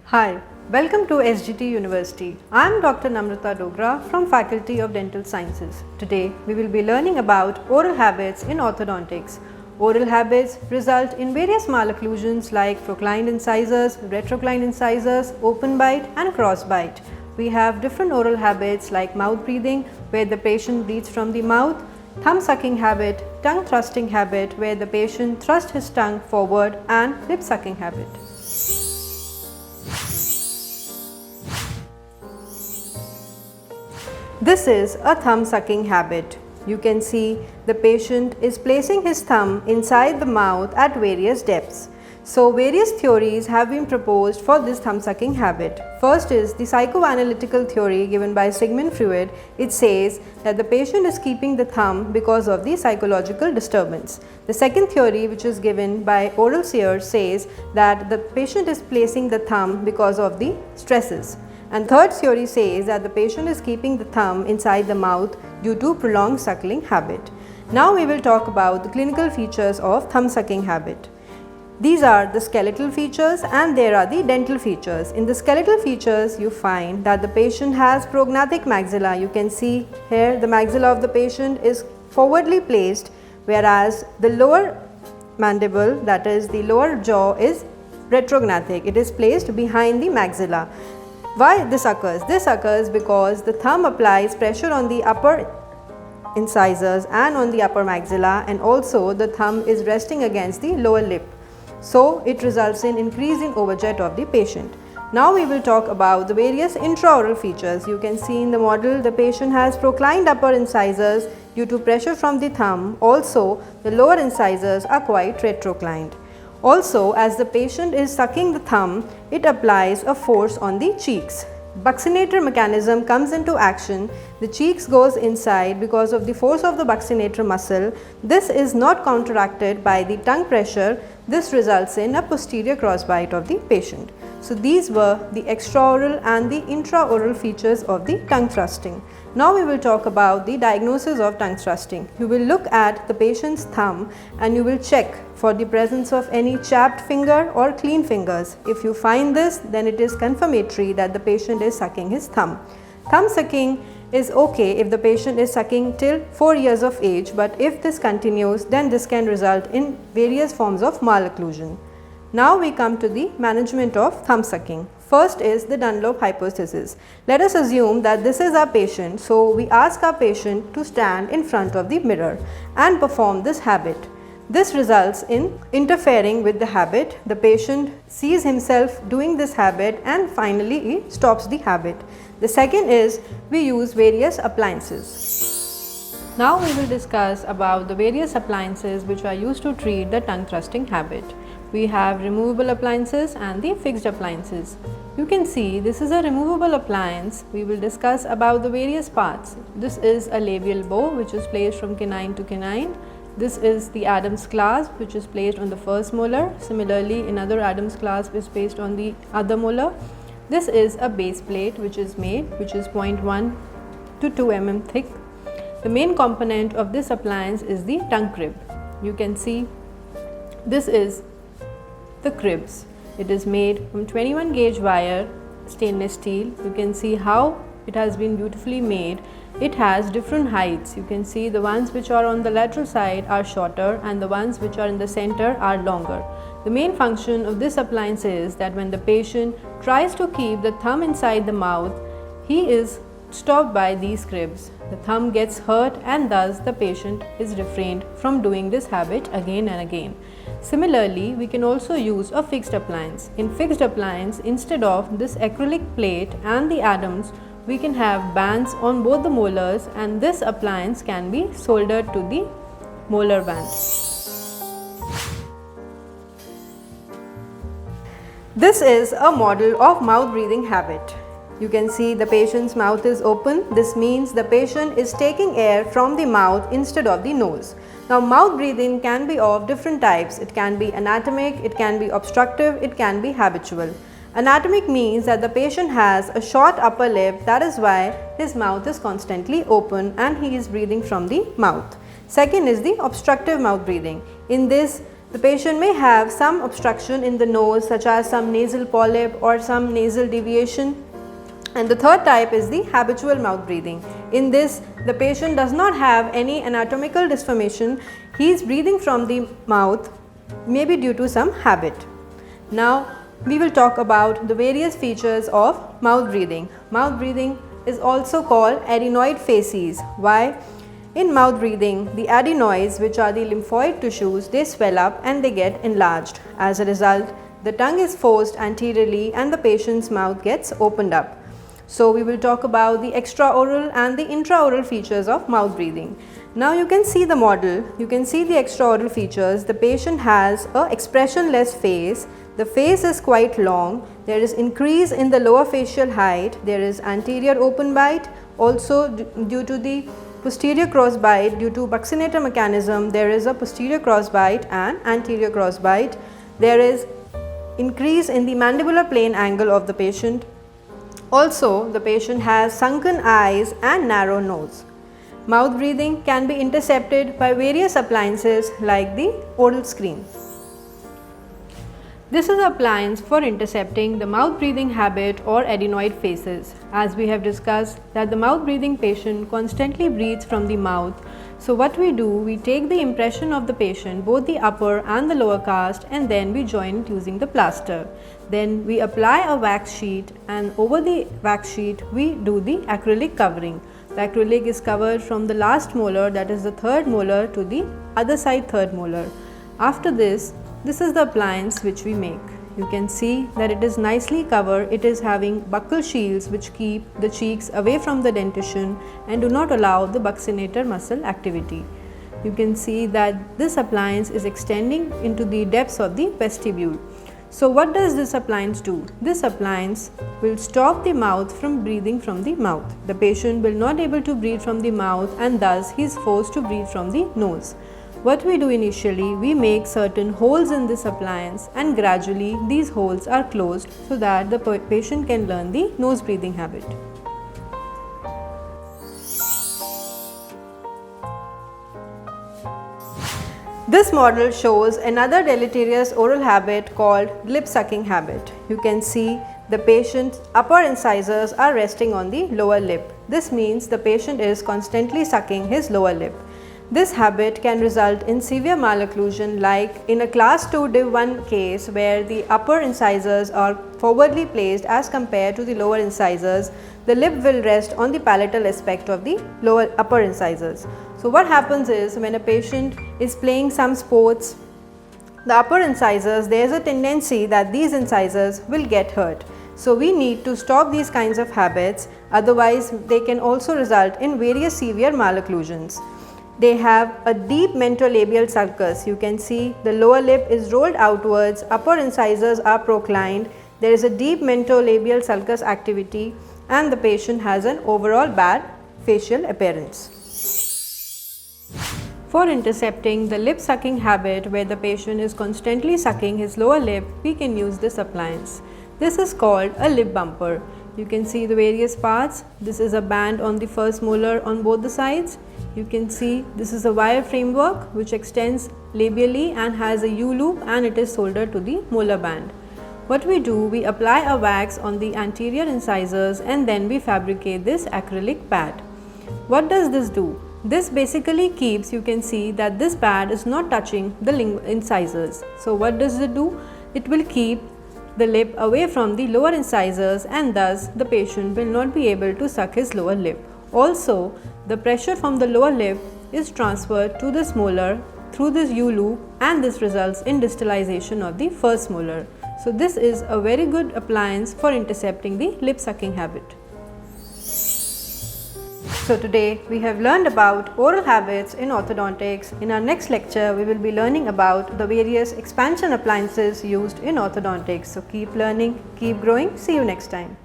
Hi, welcome to SGT University. I am Dr. Namrata Dogra from Faculty of Dental Sciences. Today we will be learning about oral habits in orthodontics. Oral habits result in various malocclusions like proclined incisors, retroclined incisors, open bite and cross bite. We have different oral habits like mouth breathing, where the patient breathes from the mouth, thumb sucking habit, tongue thrusting habit, where the patient thrusts his tongue forward, and lip sucking habit. This is a thumb sucking habit. You can see the patient is placing his thumb inside the mouth at various depths. So various theories have been proposed for this thumb sucking habit. First is the psychoanalytical theory given by Sigmund Freud. It says that the patient is keeping the thumb because of the psychological disturbance. The second theory, which is given by oral Sears, says that the patient is placing the thumb because of the stresses. And third theory says that the patient is keeping the thumb inside the mouth due to prolonged suckling habit. Now we will talk about the clinical features of thumb sucking habit. These are the skeletal features and there are the dental features. In the skeletal features, you find that the patient has prognathic maxilla. You can see here the maxilla of the patient is forwardly placed, whereas the lower mandible, that is the lower jaw, is retrognathic. It is placed behind the maxilla. Why this occurs? This occurs because the thumb applies pressure on the upper incisors and on the upper maxilla, and also the thumb is resting against the lower lip. So it results in increase in overjet of the patient. Now we will talk about the various intraoral features. You can see in the model the patient has proclined upper incisors due to pressure from the thumb. Also the lower incisors are quite retroclined. Also, as the patient is sucking the thumb, it applies a force on the cheeks. Buccinator mechanism comes into action. The cheeks goes inside because of the force of the buccinator muscle. This is not counteracted by the tongue pressure. This results in a posterior crossbite of the patient. So these were the extraoral and the intraoral features of the tongue thrusting. Now we will talk about the diagnosis of tongue thrusting. You will look at the patient's thumb and you will check for the presence of any chapped finger or clean fingers. If you find this, then it is confirmatory that the patient is sucking his thumb. Thumb sucking is okay if the patient is sucking till 4 years of age, but if this continues, then this can result in various forms of malocclusion. Now we come to the management of thumb sucking. First is the Dunlop hypothesis. Let us assume that this is our patient, so we ask our patient to stand in front of the mirror and perform this habit. This results in interfering with the habit. The patient sees himself doing this habit and finally he stops the habit. The second is we use various appliances. Now we will discuss about the various appliances which are used to treat the tongue thrusting habit. We have removable appliances and the fixed appliances. You can see this is a removable appliance. We will discuss about the various parts. This is a labial bow which is placed from canine to canine. This is the Adams clasp which is placed on the first molar. Similarly, another Adams clasp is placed on the other molar. This is a base plate which is made, which is 0.1 to 2 mm thick. The main component of this appliance is the tongue crib. You can see this is the cribs. It is made from 21 gauge wire stainless steel. You can see how it has been beautifully made. It has different heights. You can see the ones which are on the lateral side are shorter and the ones which are in the center are longer. The main function of this appliance is that when the patient tries to keep the thumb inside the mouth, he is stopped by these cribs. The thumb gets hurt and thus the patient is refrained from doing this habit again and again. Similarly, we can also use a fixed appliance. In fixed appliance, instead of this acrylic plate and the Adams, we can have bands on both the molars, and this appliance can be soldered to the molar band. This is a model of mouth breathing habit. You can see the patient's mouth is open. This means the patient is taking air from the mouth instead of the nose. Now, mouth breathing can be of different types. It can be anatomic, it can be obstructive, it can be habitual. Anatomic means that the patient has a short upper lip, that is why his mouth is constantly open and he is breathing from the mouth. Second is the obstructive mouth breathing. In this, The patient may have some obstruction in the nose, such as some nasal polyp or some nasal deviation. And the third type is the habitual mouth breathing. In this, the patient does not have any anatomical deformation. He is breathing from the mouth, maybe due to some habit. Now, we will talk about the various features of mouth breathing. Mouth breathing is also called adenoid facies. Why? In mouth breathing, the adenoids, which are the lymphoid tissues, they swell up and they get enlarged. As a result, the tongue is forced anteriorly and the patient's mouth gets opened up. So, we will talk about the extraoral and the intraoral features of mouth breathing. Now, you can see the model, you can see the extraoral features. The patient has an expressionless face. The face is quite long. There is increase in the lower facial height. There is anterior open bite. Also, due to the posterior cross bite, due to buccinator mechanism, there is a posterior cross bite and anterior cross bite. There is increase in the mandibular plane angle of the patient. Also, the patient has sunken eyes and narrow nose. Mouth breathing can be intercepted by various appliances like the oral screen. This is an appliance for intercepting the mouth breathing habit or adenoid faces. As we have discussed that the mouth breathing patient constantly breathes from the mouth. So what we do, we take the impression of the patient, both the upper and the lower cast, and then we join it using the plaster. Then we apply a wax sheet, and over the wax sheet we do the acrylic covering. The acrylic is covered from the last molar, that is the third molar, to the other side third molar. After this is the appliance which we make. You can see that it is nicely covered. It is having buccal shields which keep the cheeks away from the dentition and do not allow the buccinator muscle activity. You can see that this appliance is extending into the depths of the vestibule. So what does this appliance do? This appliance will stop the mouth from breathing from the mouth. The patient will not able to breathe from the mouth, and thus he is forced to breathe from the nose. What we do initially, we make certain holes in this appliance, and gradually these holes are closed so that the patient can learn the nose breathing habit. This model shows another deleterious oral habit called lip sucking habit. You can see the patient's upper incisors are resting on the lower lip. This means the patient is constantly sucking his lower lip. This habit can result in severe malocclusion, like in a class 2 div 1 case where the upper incisors are forwardly placed as compared to the lower incisors. The lip will rest on the palatal aspect of the upper incisors. So what happens is, when a patient is playing some sports, the upper incisors, there is a tendency that these incisors will get hurt. So we need to stop these kinds of habits, otherwise they can also result in various severe malocclusions. They have a deep mentolabial sulcus. You can see the lower lip is rolled outwards, upper incisors are proclined, there is a deep mentolabial sulcus activity, and the patient has an overall bad facial appearance. For intercepting the lip sucking habit, where the patient is constantly sucking his lower lip, we can use this appliance. This is called a lip bumper. You can see the various parts. This is a band on the first molar on both the sides. You can see this is a wire framework which extends labially and has a U-loop, and it is soldered to the molar band. What we do, we apply a wax on the anterior incisors and then we fabricate this acrylic pad. What does this do? This basically keeps, you can see that this pad is not touching the incisors. So what does it do? It will keep the lip away from the lower incisors, and thus the patient will not be able to suck his lower lip. Also, the pressure from the lower lip is transferred to this molar through this U-loop, and this results in distalization of the first molar. So this is a very good appliance for intercepting the lip sucking habit. So today we have learned about oral habits in orthodontics. In our next lecture, we will be learning about the various expansion appliances used in orthodontics. So keep learning, keep growing. See you next time.